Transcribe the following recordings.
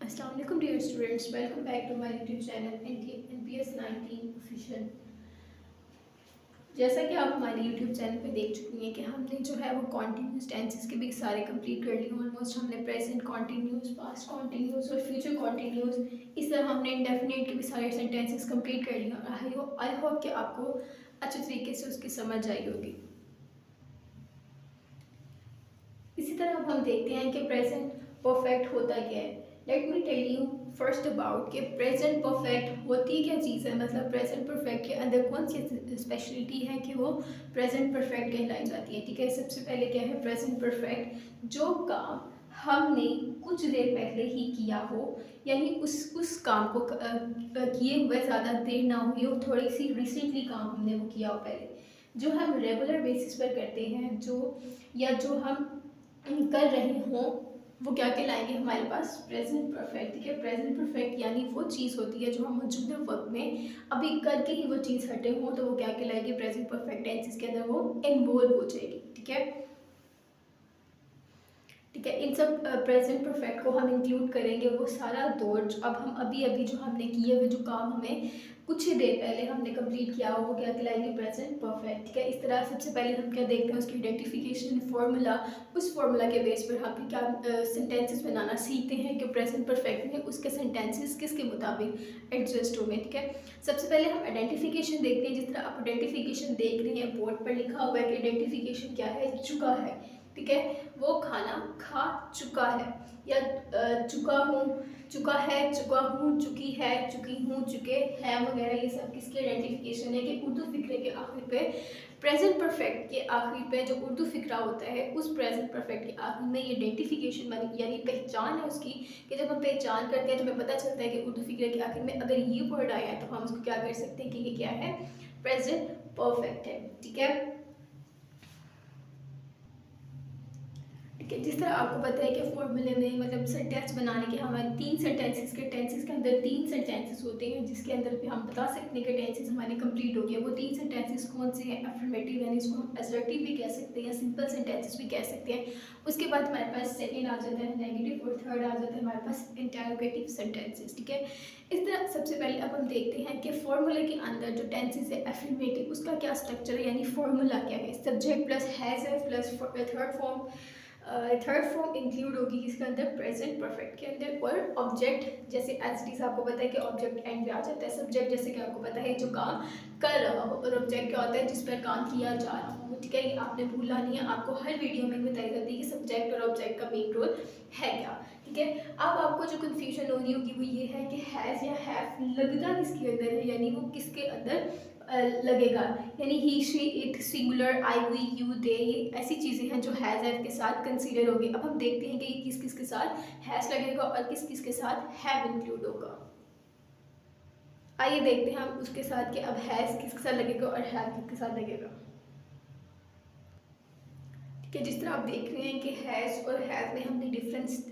अस्सलाम वालेकुम dear students, welcome back to my YouTube channel NPS 19 official. जैसा कि आप हमारे यूट्यूब चैनल पे देख चुकी हैं कि हमने जो है वो कॉन्टीन्यूस टेंसेस के भी सारे कंप्लीट कर लिए। ऑलमोस्ट हमने प्रेजेंट कॉन्टीन्यूस, पास्ट कॉन्टीन्यूस और फ्यूचर कॉन्टीन्यूस, इस तरह हमने इंडेफिनिट के भी सारे सेंटेंसेस कंप्लीट कर लिए। और आई होप कि आपको अच्छे तरीके से उसकी समझ आई होगी। इसी तरह अब हम देखते हैं कि प्रेजेंट परफेक्ट होता क्या है। Let me tell you first about कि प्रेजेंट परफेक्ट होती क्या चीज़ है, मतलब प्रेजेंट परफेक्ट के अंदर कौन सी स्पेशलिटी है कि वो प्रेजेंट परफेक्ट कहलाई जाती है। ठीक है, सबसे पहले क्या है प्रेजेंट परफेक्ट, जो काम हमने कुछ देर पहले ही किया हो, यानी उस काम को किए हुए ज़्यादा देर ना हुई हो, थोड़ी सी रिसेंटली काम हमने वो किया हो पहले, जो हम रेगुलर बेसिस पर करते हैं, जो हम कर रहे हों, वो क्या कहलाएंगे हमारे पास प्रेजेंट परफेक्ट। ठीक है, प्रेजेंट परफेक्ट यानी वो चीज़ होती है जो हम मौजूदा वक्त में अभी करके ही वो चीज़ हटे हों, तो वो क्या कहलाएगी प्रेजेंट परफेक्ट टेंसेस के अंदर वो इन्वॉल्व हो जाएगी। ठीक है, ठीक है, इन सब प्रेजेंट परफेक्ट को हम इंक्लूड करेंगे वो सारा दौर जो अब हम अभी अभी जो हमने किए हुए जो काम हमें कुछ ही देर पहले हमने कंप्लीट किया हो, वो क्या कहलाएंगे प्रेजेंट परफेक्ट। ठीक है, इस तरह सबसे पहले हम क्या देखते हैं उसकी आइडेंटिफिकेशन फार्मूला, उस फार्मूला के बेस पर हम क्या सेंटेंसेस बनाना सीखते हैं कि प्रेजेंट परफेक्ट में उसके सेंटेंसेस किसके मुताबिक एडजस्ट होंगे। ठीक है, सबसे पहले हम आइडेंटिफिकेशन देखते हैं। जिस तरह आप आइडेंटिफिकेशन देख रहे हैं बोर्ड पर लिखा हुआ है कि आइडेंटिफिकेशन क्या है, चुका है। ठीक है, वो खाना खा चुका है, या चुका हूँ, चुका है, चुका हूँ, चुकी है, चुकी हूँ, चुके हैं वगैरह, ये सब किसकी आइडेंटिफिकेशन है कि उर्दू फिक्रे के आखिर पे, प्रेजेंट परफेक्ट के आखिर पे जो उर्दू फिक्रा होता है उस प्रेजेंट परफेक्ट के आखिर में ये आइडेंटिफिकेशन बनी, यानी पहचान है उसकी, कि जब हम पहचान करते हैं तो हमें पता चलता है कि उर्दू फिक्रे के आखिर में अगर ये वर्ड आया है तो हम उसको क्या कर सकते हैं कि ये क्या है, प्रेजेंट परफेक्ट है। ठीक है, ठीक है, जिस तरह आपको पता है कि फॉर्मूले में मतलब सेंटेंस बनाने के हमारे तीन सेंटेंसेस के टेंसेस के अंदर तीन सेंटेंसेस होते हैं, जिसके अंदर भी हम बता सकते हैं कि टेंसेस हमारे कंप्लीट हो गए। वो तीन सेंटेंसेस कौन से हैं, अफर्मेटिव यानी इसको हम असर्टिव भी कह सकते हैं, सिंपल सेंटेंसेस भी कह सकते हैं। उसके बाद हमारे पास सेकेंड आ जाता है नेगेटिव, और थर्ड आ जाता है हमारे पास इंटरोगेटिव सेंटेंसेस। ठीक है, इस तरह सबसे पहले अब हम देखते हैं कि फॉर्मूले के अंदर जो टेंसेस है अफर्मेटिव, उसका क्या स्ट्रक्चर है, यानी फॉर्मूला क्या है। सब्जेक्ट प्लस हैज़ है प्लस थर्ड फॉर्म इंक्लूड होगी इसके अंदर प्रेजेंट परफेक्ट के अंदर, और ऑब्जेक्ट जैसे एज इट इज आपको पता है कि ऑब्जेक्ट एंड पे आ जाता है। सब्जेक्ट जैसे कि आपको पता है जो काम कर रहा हो, और ऑब्जेक्ट क्या होता है जिस पर काम किया जा रहा हो। ठीक है, ये आपने भूलना नहीं है, आपको हर वीडियो में बताई जाती है कि सब्जेक्ट और ऑब्जेक्ट का मेन रोल है क्या। ठीक है, अब आपको जो कन्फ्यूजन हो रही होगी वो ये है कि हैज़ या हैव लगता किसके अंदर है, यानी वो किसके अंदर लगेगा, यानी he she it singular I we you they, ये ऐसी चीज़ें हैं जो हैज़ हैव के साथ कंसीडर होगी। अब हम देखते हैं कि ये किस किस के साथ हैज़ लगेगा और किस किस के साथ हैव इंक्लूड होगा। आइए देखते हैं हम उसके साथ कि अब हैज़ किसके साथ लगेगा और हैव किसके साथ लगेगा। ठीक है, जिस तरह आप देख रहे हैं कि हैज़ और हैव में हमने डिफरेंस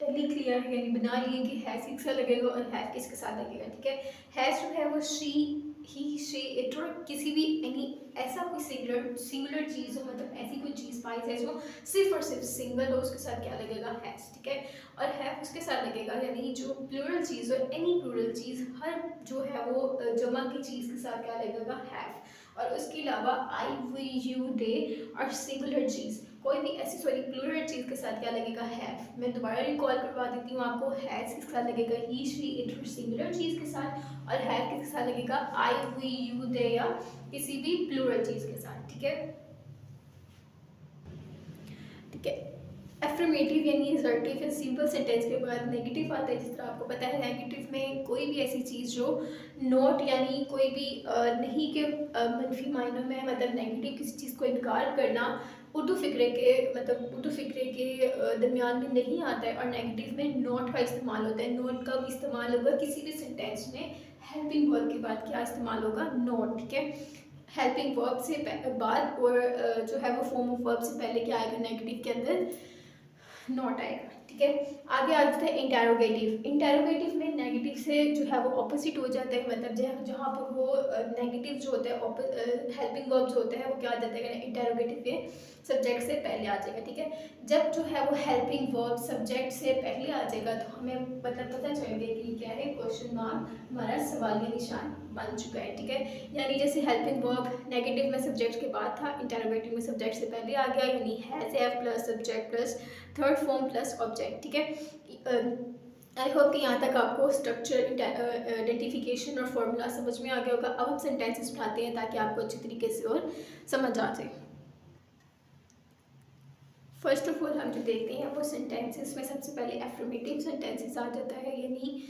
लिख लिया है, यानी बना लिए कि हैज़ किसके साथ लगेगा और हैव किसके साथ लगेगा। ठीक है, हैज़ जो है वो शी, ही, शी, इट, और किसी भी यानी ऐसा कोई सिंगुलर चीज़ हो, मतलब ऐसी कोई चीज़ पाई जाए जो सिर्फ और सिर्फ सिंगल हो, उसके साथ क्या लगेगा हैज़। ठीक है, और हैव उसके साथ लगेगा यानी जो प्लूरल चीज़ हो, एनी प्लूरल चीज़, हर जो है वो जमा की चीज़ के साथ क्या लगेगा हैव। और उसके अलावा आई वी यू दे और सिंगुलर चीज़, कोई भी ऐसी सॉरी प्लूरल चीज़ के साथ क्या लगेगा हैव। मैं दोबारा रिकॉल करवा देती हूँ आपको, हैज़ किसके साथ लगेगा ही, शी, इट, सिंगुलर चीज़ के साथ, और हैव किसके साथ लगेगा आई वी यू दे या किसी भी प्लूरल चीज़ के साथ। ठीक है, ठीक है, एफर्मेटिव यानी असर्टिव या सिंपल सेंटेंस के बाद नेगेटिव आता है। जिस तरह आपको पता है नेगेटिव में कोई भी ऐसी चीज़ जो नॉट यानी कोई भी नहीं के मनफी मायनों में, मतलब नेगेटिव किसी चीज़ को इनकार करना, उर्दू फिक्रे के मतलब उर्दू फिक्रे के दरमियान में नहीं आता है, और नेगेटिव में नॉट का इस्तेमाल होता है। नॉट का भी इस्तेमाल होगा किसी भी सेंटेंस में, हेल्पिंग वर्ब के बाद क्या इस्तेमाल होगा, नॉट। ठीक है, हेल्पिंग वर्ब से बाद और जो है वो फॉर्म ऑफ वर्ब से पहले क्या आएगा नेगेटिव के अंदर, नॉट आएगा। ठीक है, आगे आ जाता है इंटेरोगेटिव। इंटेरोगेटिव में नेगेटिव से जो है वो ऑपोजिट हो जाता है, मतलब जहाँ पर वो नेगेटिव जो होता है हेल्पिंग वर्ब जो होता है वो क्या आ जाता है इंटेरोगेटिव में, सब्जेक्ट से पहले आ जाएगा, ठीक है। जब जो है वो हेल्पिंग वर्ब सब्जेक्ट से पहले आ जाएगा तो हमें मतलब पता चलेगा कि क्या है, क्वेश्चन मार्क हमारा सवालिया निशान बन चुका है, ठीक है। यानी जैसे हेल्पिंग वर्ब नेगेटिव में सब्जेक्ट के बाद था, इंटरोगेटिव में सब्जेक्ट से पहले आ गया, यानी has have plus subject plus third form plus object, ठीक है। आई होप कि यहाँ तक आपको स्ट्रक्चर, आइडेंटिफिकेशन और फॉर्मूला समझ में आ गया होगा। अब हम सेंटेंसेस बनाते हैं ताकि आपको अच्छी तरीके से और समझ आ जाए। फर्स्ट ऑफ ऑल हम जो देखते हैं वो सेंटेंसेस में सबसे पहले एफर्मेटिव सेंटेंसेस आ जाता है, यानी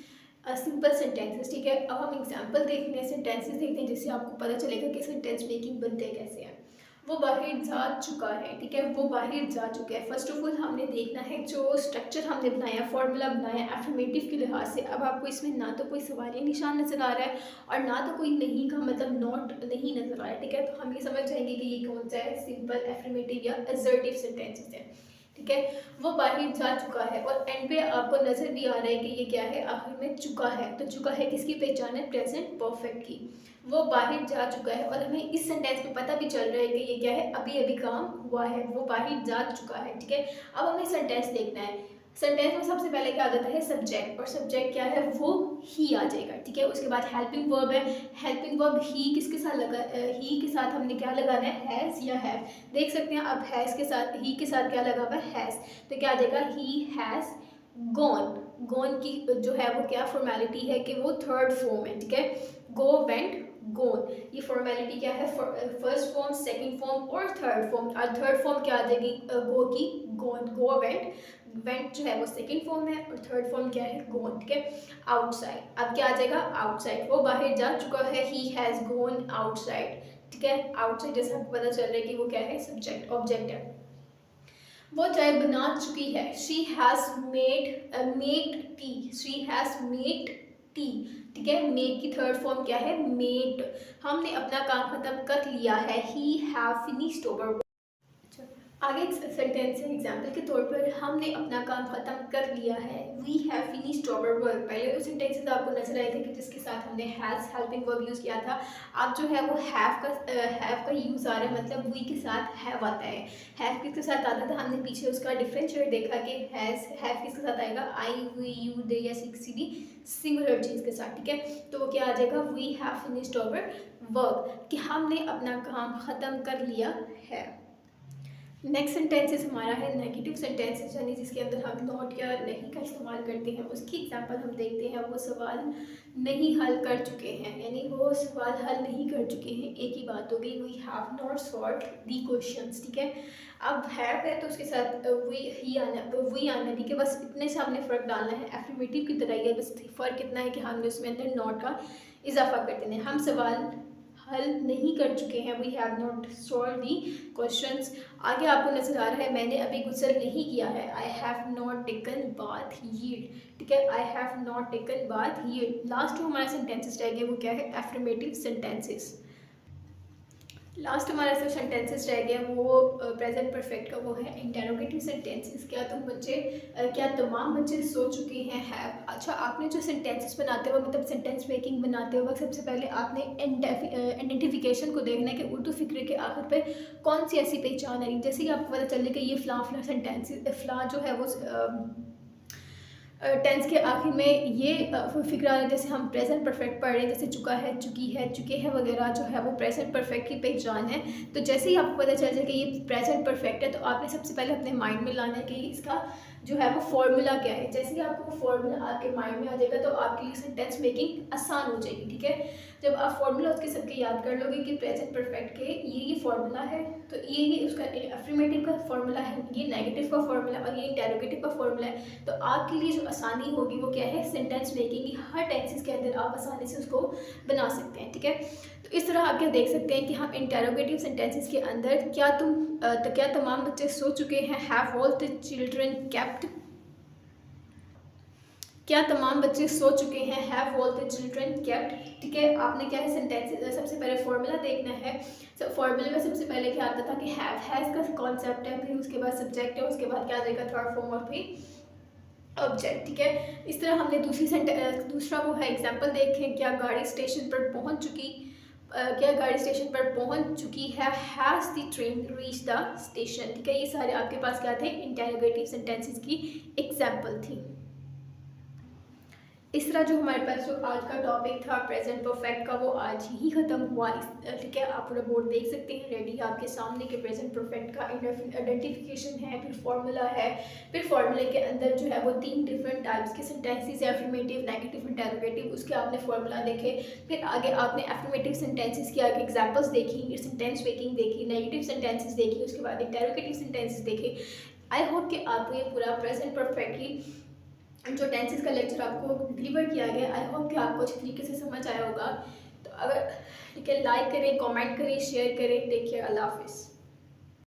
सिंपल सेंटेंसेस, ठीक है। अब हम एग्जांपल देखते हैं, सेंटेंसेस देखते हैं, जिससे आपको पता चलेगा कि सेंटेंस मेकिंग बनते कैसे हैं। वो बाहर जा चुका है, ठीक है, वो बाहर जा चुका है। फर्स्ट ऑफ ऑल हमने देखना है जो स्ट्रक्चर हमने बनाया, फॉर्मूला बनाया एफर्मेटिव के लिहाज से। अब आपको इसमें ना तो कोई सवालिया निशान नज़र आ रहा है और ना तो कोई नहीं का मतलब नॉट नहीं नज़र आ रहा है, ठीक है। तो हम ये समझ जाएंगे कि ये कौन सा है, सिंपल एफर्मेटिव या असर्टिव सेंटेंसेस है, ठीक है। वो बाहर जा चुका है और एंड पे आपको नज़र भी आ रहा है कि ये क्या है, आखिर में चुका है। तो चुका है किसकी पहचान है, प्रेजेंट परफेक्ट की। वो बाहर जा चुका है और हमें इस सेंटेंस में पता भी चल रहा है कि ये क्या है, अभी अभी काम हुआ है, वो बाहर जा चुका है, ठीक है। अब हमें सेंटेंस देखना है। सेंटेंस में सबसे पहले क्या आ जाता है, सब्जेक्ट, और सब्जेक्ट क्या है, वो ही आ जाएगा, ठीक है। उसके बाद हेल्पिंग वर्ब है, हेल्पिंग वर्ब ही किसके साथ लगा, ही के साथ हमने क्या लगाना है, हैज़ या हैव। देख सकते हैं अब हैज़ के साथ, ही के साथ क्या लगा हुआ है, हैज़, तो क्या आ जाएगा, ही हैज़ गॉन। गॉन की जो है वो क्या फॉर्मेलिटी है कि वो थर्ड फॉर्म है, ठीक है। गो, वेंट, गोन, ये फॉर्मेलिटी क्या है, फर्स्ट फॉर्म, सेकंड फॉर्म और थर्ड फॉर्म। और थर्ड फॉर्म क्या आ जाएगी गो की, गोन, गो वेंट। वेंट जो है वो सेकंड फॉर्म है और थर्ड फॉर्म क्या है, गोन, ठीक है। आउटसाइड, अब क्या आ जाएगा, आउटसाइड, वो बाहर जा चुका है, ही हैज़ गोन आउटसाइड, ठीक है। आउटसाइड जैसे आपको पता चल रहा है कि वो क्या है, सब्जेक्ट, ऑब्जेक्ट है। वो चाय बना चुकी है, she has made tea, she has made tea, ठीक है। मेक की थर्ड फॉर्म क्या है, मेड। हमने अपना काम खत्म कर लिया है, ही हैव फिनिश्ड ओवर। आगे एक सेंटेंस है एग्जाम्पल के तौर पर, हमने अपना काम खत्म कर लिया है, we have finished our work. पहले तो सेंटेंसेस आपको नजर आए थे कि जिसके साथ हमने हैज़ हेल्पिंग वर्ब यूज़ किया था। अब जो है वो हैव का यूज़ आ रहा है, मतलब वी के साथ हैव आता है। हैव किसके साथ आता था, हमने पीछे उसका डिफरेंशिएट देखा कि हैव किसके साथ आएगा, आई, वी, यू, दे या सी डी सिंगुलर चीज़ के साथ, ठीक है। तो वो क्या आ जाएगा, we have finished our work, कि हमने अपना काम ख़त्म कर लिया है। नेक्स्ट सेंटेंसेस हमारा है नेगेटिव सेंटेंसेस, यानी जिसके अंदर हम नॉट या नहीं का इस्तेमाल करते हैं। उसकी एग्जांपल हम देखते हैं, वो सवाल नहीं हल कर चुके हैं, यानी वो सवाल हल नहीं कर चुके हैं, एक ही बात हो गई, we have not solved the questions, ठीक है। अब हैव है तो उसके साथ वी आना, ठीक है। बस इतने से हमने फ़र्क डालना है, एफर्मेटिव की तरह ही है, बस फ़र्क इतना है कि हमने उसमें अंदर नॉट का इजाफा कर देना है। हम सवाल हल नहीं कर चुके हैं, we have not solve the questions. आगे आपको नजर आ रहा है, मैंने अभी गुस्ल नहीं किया है, I have not taken bath yet, ठीक है। I have not taken bath yet. Last जो हमारे सेंटेंसेस रह गए वो क्या है, एफर्मेटिव सेंटेंसेस। लास्ट हमारा जो सेंटेंसेस रह गया वो प्रेजेंट परफेक्ट का, वो है इंटेरोगेटिव सेंटेंसेस। क्या तमाम बच्चे सो चुके हैं, हैव। अच्छा, आपने जो सेंटेंसेस बनाते हो मतलब सेंटेंस मेकिंग बनाते हो वक्त सबसे पहले आपने आइडेंटिफिकेशन को देखना है कि उर्दू फिक्रे के आखिर पे कौन सी ऐसी पहचान है, जैसे कि आपको पता चले कि ये फ़लाँ सेंटेंसेस, फ़लाँ जो है वो टेंस के आखिर में ये फिक्रा है। जैसे हम प्रेजेंट परफेक्ट पढ़ रहे हैं, जैसे चुका है, चुकी है, चुके हैं वगैरह जो है वो प्रेजेंट परफेक्ट की पहचान है। तो जैसे ही आपको पता चल जाए कि ये प्रेजेंट परफेक्ट है तो आपने सबसे पहले अपने माइंड में लाना है कि इसका जो है वो फॉर्मूला क्या है। जैसे ही आपको वो फॉर्मूला आपके माइंड में आ जाएगा तो आपके लिए सेंटेंस मेकिंग आसान हो जाएगी, ठीक है। जब आप फॉर्मूला उसके सबके याद कर लोगे कि प्रेजेंट परफेक्ट के ये फार्मूला है, तो ये उसका एफर्मेटिव का फार्मूला है, ये नेगेटिव का फार्मूला और ये इंटेरोगेटिव का फार्मूला है, तो आपके लिए जो आसानी होगी वो क्या है, सेंटेंस मेकिंग की। हर टेंसेस के अंदर आप आसानी से उसको बना सकते हैं, ठीक है। तो इस तरह आप क्या देख सकते हैं कि हम इंटेरोगेटिव सेंटेंसेस के अंदर क्या तमाम बच्चे सो चुके हैं, have all the children kept, क्या तमाम बच्चे सो चुके हैं, have all the children kept, ठीक है। आपने क्या है सेंटेंस सबसे पहले फॉर्मूला देखना है। फॉर्मूले में सबसे पहले क्या आता था कि हैज़ का कॉन्सेप्ट है, फिर उसके बाद सब्जेक्ट है, उसके बाद क्या आ जाएगा थर्ड फॉर्म और फिर ऑब्जेक्ट, ठीक है। इस तरह हमने दूसरा वो है एग्जांपल देखें, क्या गाड़ी स्टेशन पर क्या गाड़ी स्टेशन पर पहुंच चुकी है, has the train reach the station. ठीक है, ये सारे आपके पास क्या थे, इंटेरोगेटिव सेंटेंसेस की एग्जाम्पल थी। इस तरह जो हमारे पास जो आज का टॉपिक था प्रेजेंट परफेक्ट का वो आज ही ख़त्म हुआ। ठीक है, आप पूरा बोर्ड देख सकते हैं रेडी आपके सामने के प्रेजेंट परफेक्ट का आइडेंटिफिकेशन है, फिर फार्मूला है, फिर फार्मूले के अंदर जो है वो 3 डिफरेंट टाइप्स के सेंटेंसेस है, अफर्मेटिव, नेगेटिव, इंटेरोगेटिव, उसके आपने फार्मूला देखे। फिर आगे आपने अफर्मेटिव सेंटेंसेस की आगे एग्जाम्पल्स देखी, सेंटेंस मेकिंग देखी, नेगेटिव सेंटेंसेस देखी, उसके बाद इंटेरोगेटिव सेंटेंसेस देखे। आई होप कि आपको ये पूरा प्रेजेंट परफेक्ट की जो टेंसेस का लेक्चर आपको डिलीवर किया गया, आई होप कि आपको अच्छी तरीके से समझ आया होगा। तो अगर ठीक है, लाइक करें, कमेंट करें, शेयर करें। टेक केयर, अल्लाह हाफिज़।